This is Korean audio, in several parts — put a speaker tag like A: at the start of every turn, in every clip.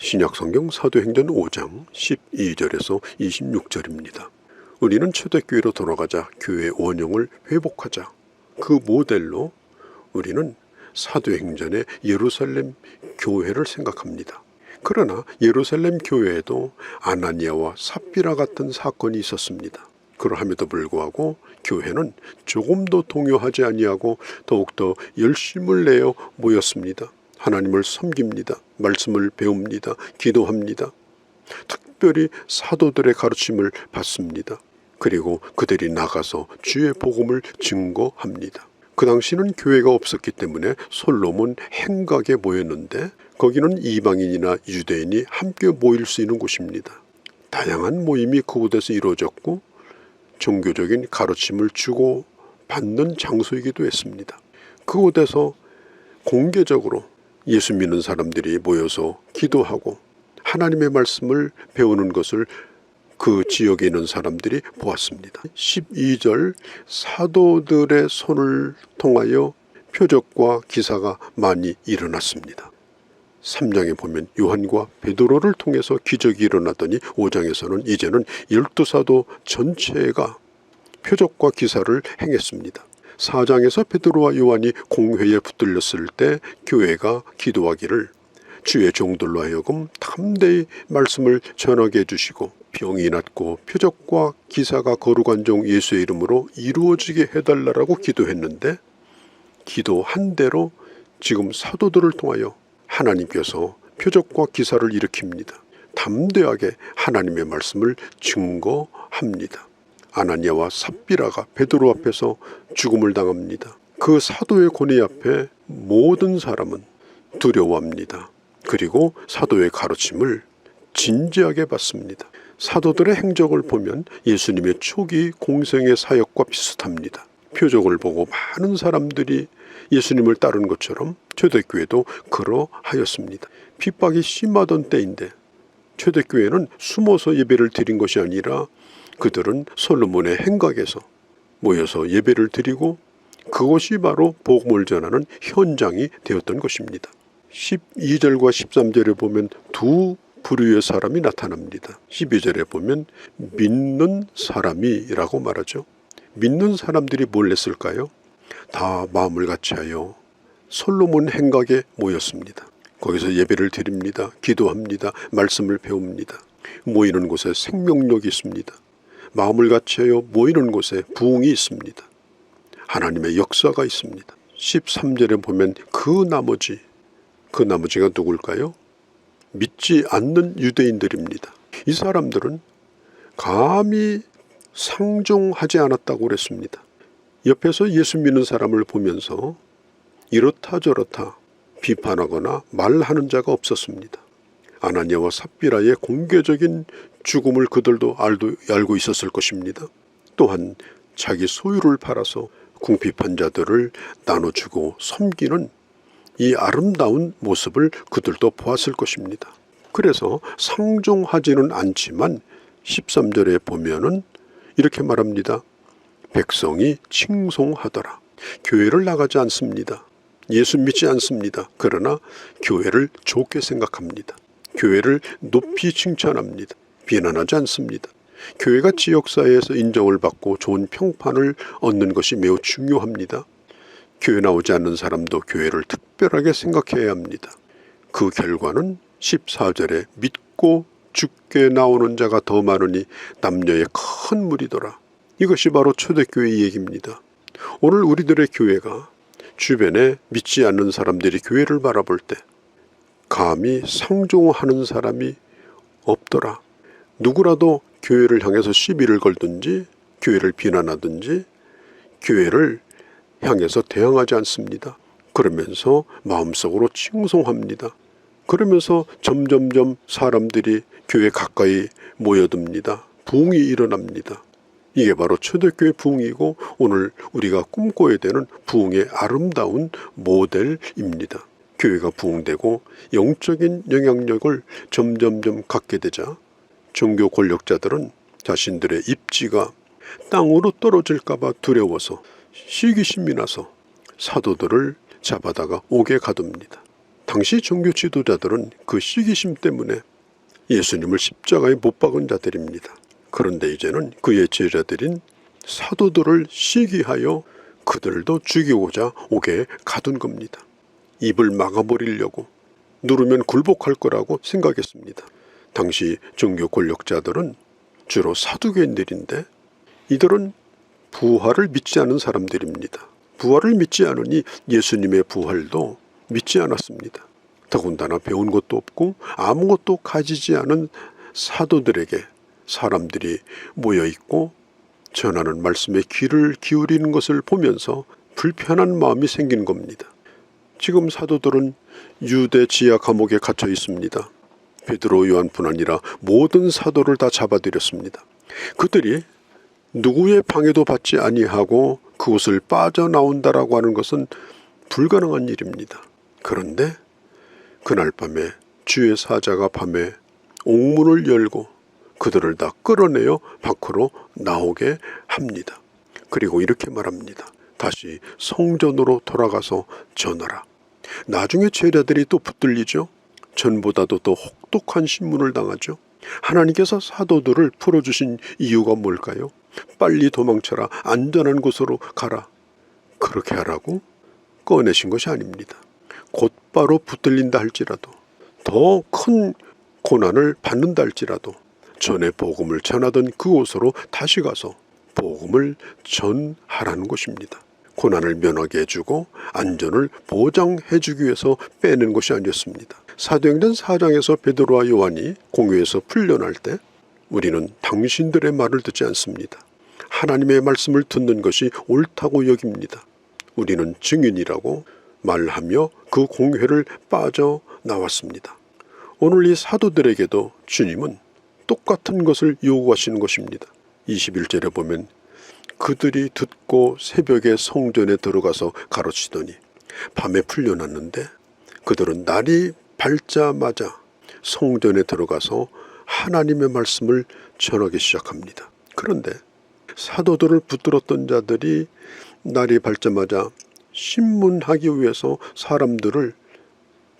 A: 신약성경 사도행전 5장 12절에서 26절입니다. 우리는 초대교회로 돌아가자 교회 원형을 회복하자. 그 모델로 우리는 사도행전의 예루살렘 교회를 생각합니다. 그러나 예루살렘 교회에도 아나니아와 삽비라 같은 사건이 있었습니다. 그러함에도 불구하고 교회는 조금도 동요하지 아니하고 더욱더 열심을 내어 모였습니다. 하나님을 섬깁니다. 말씀을 배웁니다. 기도합니다. 특별히 사도들의 가르침을 받습니다. 그리고 그들이 나가서 주의 복음을 증거합니다. 그 당시는 교회가 없었기 때문에 솔로몬 행각에 모였는데 거기는 이방인이나 유대인이 함께 모일 수 있는 곳입니다. 다양한 모임이 그곳에서 이루어졌고 종교적인 가르침을 주고 받는 장소이기도 했습니다. 그곳에서 공개적으로 예수 믿는 사람들이 모여서 기도하고 하나님의 말씀을 배우는 것을 그 지역에 있는 사람들이 보았습니다. 12절 사도들의 손을 통하여 표적과 기사가 많이 일어났습니다. 3장에 보면 요한과 베드로를 통해서 기적이 일어났더니 5장에서는 이제는 12사도 전체가 표적과 기사를 행했습니다. 4장에서 베드로와 요한이 공회에 붙들렸을 때 교회가 기도하기를 주의 종들로 하여금 담대히 말씀을 전하게 해주시고 병이 낫고 표적과 기사가 거룩한 종 예수의 이름으로 이루어지게 해달라고 기도했는데 기도한 대로 지금 사도들을 통하여 하나님께서 표적과 기사를 일으킵니다. 담대하게 하나님의 말씀을 증거합니다. 아나니아와 삽비라가 베드로 앞에서 죽음을 당합니다. 그 사도의 권위 앞에 모든 사람은 두려워합니다. 그리고 사도의 가르침을 진지하게 받습니다. 사도들의 행적을 보면 예수님의 초기 공생의 사역과 비슷합니다. 표적을 보고 많은 사람들이 예수님을 따른 것처럼 초대교회도 그러하였습니다. 핍박이 심하던 때인데 초대교회는 숨어서 예배를 드린 것이 아니라 그들은 솔로몬의 행각에서 모여서 예배를 드리고 그것이 바로 복음을 전하는 현장이 되었던 것입니다. 12절과 13절에 보면 두 부류의 사람이 나타납니다. 12절에 보면 믿는 사람이라고 말하죠. 믿는 사람들이 뭘 했을까요? 다 마음을 같이하여 솔로몬 행각에 모였습니다. 거기서 예배를 드립니다. 기도합니다. 말씀을 배웁니다. 모이는 곳에 생명력이 있습니다. 마음을 같이하여 모이는 곳에 부흥이 있습니다. 하나님의 역사가 있습니다. 13절에 보면 그 나머지가 누굴까요? 믿지 않는 유대인들입니다. 이 사람들은 감히 상종하지 않았다고 그랬습니다. 옆에서 예수 믿는 사람을 보면서 이렇다 저렇다 비판하거나 말하는 자가 없었습니다. 아나니아와 삽비라의 공개적인 죽음을 그들도 알고 있었을 것입니다. 또한 자기 소유를 팔아서 궁핍한 자들을 나눠주고 섬기는 이 아름다운 모습을 그들도 보았을 것입니다. 그래서 상종하지는 않지만 13절에 보면은 이렇게 말합니다. 백성이 칭송하더라. 교회를 나가지 않습니다. 예수 믿지 않습니다. 그러나 교회를 좋게 생각합니다. 교회를 높이 칭찬합니다. 비난하지 않습니다. 교회가 지역사회에서 인정을 받고 좋은 평판을 얻는 것이 매우 중요합니다. 교회 나오지 않는 사람도 교회를 특별하게 생각해야 합니다. 그 결과는 14절에 믿고 죽게 나오는 자가 더 많으니 남녀의 큰 무리더라. 이것이 바로 초대교회의 얘기입니다. 오늘 우리들의 교회가 주변에 믿지 않는 사람들이 교회를 바라볼 때 감히 상종하는 사람이 없더라. 누구라도 교회를 향해서 시비를 걸든지 교회를 비난하든지 교회를 향해서 대항하지 않습니다. 그러면서 마음속으로 칭송합니다. 그러면서 점점점 사람들이 교회 가까이 모여듭니다. 부흥이 일어납니다. 이게 바로 초대교회 부흥이고 오늘 우리가 꿈꿔야 되는 부흥의 아름다운 모델입니다. 교회가 부흥되고 영적인 영향력을 점점점 갖게 되자 종교 권력자들은 자신들의 입지가 땅으로 떨어질까 봐 두려워서 시기심이 나서 사도들을 잡아다가 옥에 가둡니다. 당시 종교 지도자들은 그 시기심 때문에 예수님을 십자가에 못 박은 자들입니다. 그런데 이제는 그의 제자들인 사도들을 시기하여 그들도 죽이고자 옥에 가둔 겁니다. 입을 막아버리려고, 누르면 굴복할 거라고 생각했습니다. 당시 종교 권력자들은 주로 사두개인들인데 이들은 부활을 믿지 않은 사람들입니다. 부활을 믿지 않으니 예수님의 부활도 믿지 않았습니다. 더군다나 배운 것도 없고 아무것도 가지지 않은 사도들에게 사람들이 모여있고 전하는 말씀에 귀를 기울이는 것을 보면서 불편한 마음이 생긴 겁니다. 지금 사도들은 유대 지하 감옥에 갇혀 있습니다. 베드로, 요한뿐 아니라 모든 사도를 다 잡아들였습니다. 그들이 누구의 방해도 받지 아니하고 그곳을 빠져나온다라고 하는 것은 불가능한 일입니다. 그런데 그날 밤에 주의 사자가 밤에 옥문을 열고 그들을 다 끌어내어 밖으로 나오게 합니다. 그리고 이렇게 말합니다. 다시 성전으로 돌아가서 전하라. 나중에 제자들이 또 붙들리죠. 전보다도 더 혹독한 신문을 당하죠. 하나님께서 사도들을 풀어주신 이유가 뭘까요? 빨리 도망쳐라. 안전한 곳으로 가라. 그렇게 하라고 꺼내신 것이 아닙니다. 곧바로 붙들린다 할지라도, 더 큰 고난을 받는다 할지라도 전에 복음을 전하던 그곳으로 다시 가서 복음을 전하라는 것입니다. 고난을 면하게 해주고 안전을 보장해주기 위해서 빼낸 것이 아니었습니다. 사도행전 4장에서 베드로와 요한이 공회에서 풀려날 때 우리는 당신들의 말을 듣지 않습니다. 하나님의 말씀을 듣는 것이 옳다고 여깁니다. 우리는 증인이라고 말하며 그 공회를 빠져나왔습니다. 오늘 이 사도들에게도 주님은 똑같은 것을 요구하시는 것입니다. 21절에 보면 그들이 듣고 새벽에 성전에 들어가서 가르치더니 밤에 풀려났는데 그들은 날이 밝자마자 성전에 들어가서 하나님의 말씀을 전하기 시작합니다. 그런데 사도들을 붙들었던 자들이 날이 밝자마자 신문하기 위해서 사람들을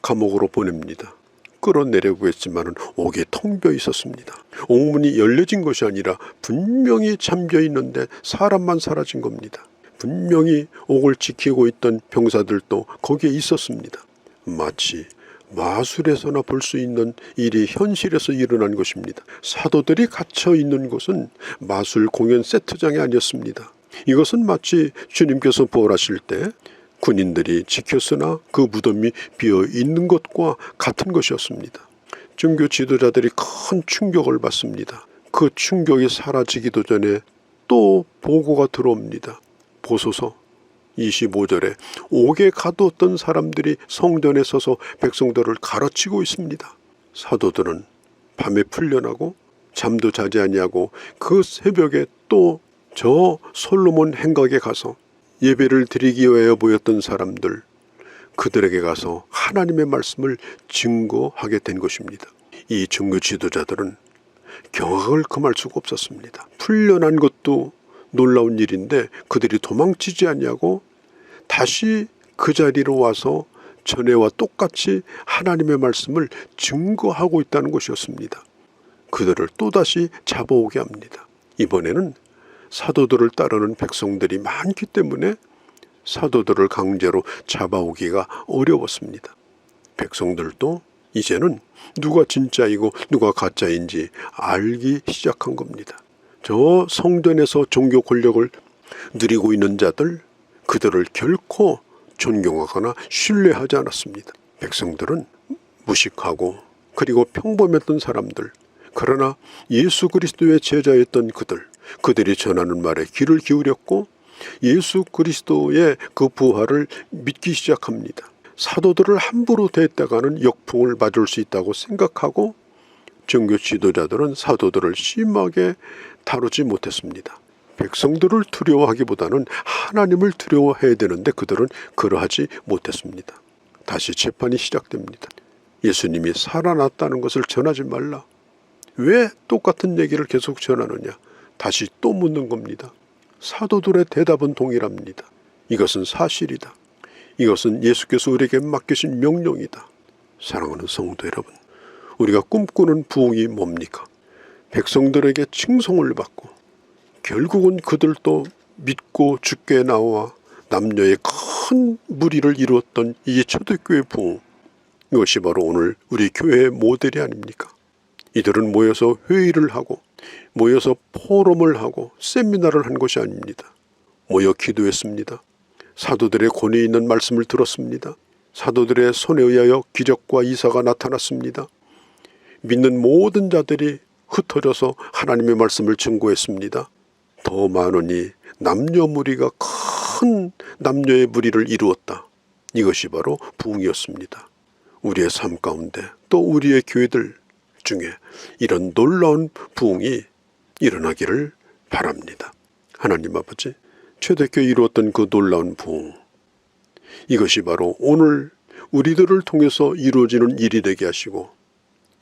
A: 감옥으로 보냅니다. 끌어내려고 했지만 옥이 텅 비어 있었습니다. 옥문이 열려진 것이 아니라 분명히 잠겨 있는데 사람만 사라진 겁니다. 분명히 옥을 지키고 있던 병사들도 거기에 있었습니다. 마치 마술에서나 볼 수 있는 일이 현실에서 일어난 것입니다. 사도들이 갇혀 있는 곳은 마술 공연 세트장이 아니었습니다. 이것은 마치 주님께서 부활하실 때 군인들이 지켰으나 그 무덤이 비어 있는 것과 같은 것이었습니다. 종교 지도자들이 큰 충격을 받습니다. 그 충격이 사라지기도 전에 또 보고가 들어옵니다. 보소서 25절에 옥에 가두었던 사람들이 성전에 서서 백성들을 가르치고 있습니다. 사도들은 밤에 풀려나고 잠도 자지 아니하고 그 새벽에 또 저 솔로몬 행각에 가서 예배를 드리기 위하여 모였던 사람들, 그들에게 가서 하나님의 말씀을 증거하게 된 것입니다. 이 종교 지도자들은 경악을 금할 수가 없었습니다. 풀려난 것도 놀라운 일인데 그들이 도망치지 않냐고 다시 그 자리로 와서 전에와 똑같이 하나님의 말씀을 증거하고 있다는 것이었습니다. 그들을 또다시 잡아오게 합니다. 이번에는 사도들을 따르는 백성들이 많기 때문에 사도들을 강제로 잡아오기가 어려웠습니다. 백성들도 이제는 누가 진짜이고 누가 가짜인지 알기 시작한 겁니다. 저 성전에서 종교 권력을 누리고 있는 자들, 그들을 결코 존경하거나 신뢰하지 않았습니다. 백성들은 무식하고 그리고 평범했던 사람들, 그러나 예수 그리스도의 제자였던 그들이 전하는 말에 귀를 기울였고 예수 그리스도의 그 부활을 믿기 시작합니다. 사도들을 함부로 대했다가는 역풍을 맞을 수 있다고 생각하고 종교 지도자들은 사도들을 심하게 다루지 못했습니다. 백성들을 두려워하기보다는 하나님을 두려워해야 되는데 그들은 그러하지 못했습니다. 다시 재판이 시작됩니다. 예수님이 살아났다는 것을 전하지 말라. 왜 똑같은 얘기를 계속 전하느냐? 다시 또 묻는 겁니다. 사도들의 대답은 동일합니다. 이것은 사실이다. 이것은 예수께서 우리에게 맡기신 명령이다. 사랑하는 성도 여러분, 우리가 꿈꾸는 부흥이 뭡니까? 백성들에게 칭송을 받고 결국은 그들도 믿고 주께 나와 남녀의 큰 무리를 이루었던 이 초대교회 부흥, 이것이 바로 오늘 우리 교회의 모델이 아닙니까? 이들은 모여서 회의를 하고 모여서 포럼을 하고 세미나를 한 것이 아닙니다. 모여 기도했습니다. 사도들의 권위 있는 말씀을 들었습니다. 사도들의 손에 의하여 기적과 이사가 나타났습니다. 믿는 모든 자들이 흩어져서 하나님의 말씀을 증거했습니다. 더 많으니 남녀 무리가 큰 남녀의 무리를 이루었다. 이것이 바로 부흥이었습니다. 우리의 삶 가운데 또 우리의 교회들 중에 이런 놀라운 부흥이 일어나기를 바랍니다. 하나님 아버지, 초대교회 이루었던 그 놀라운 부흥, 이것이 바로 오늘 우리들을 통해서 이루어지는 일이 되게 하시고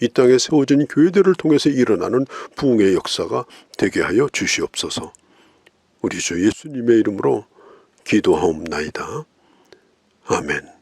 A: 이 땅에 세워진 교회들을 통해서 일어나는 부흥의 역사가 되게 하여 주시옵소서. 우리 주 예수님의 이름으로 기도하옵나이다. 아멘.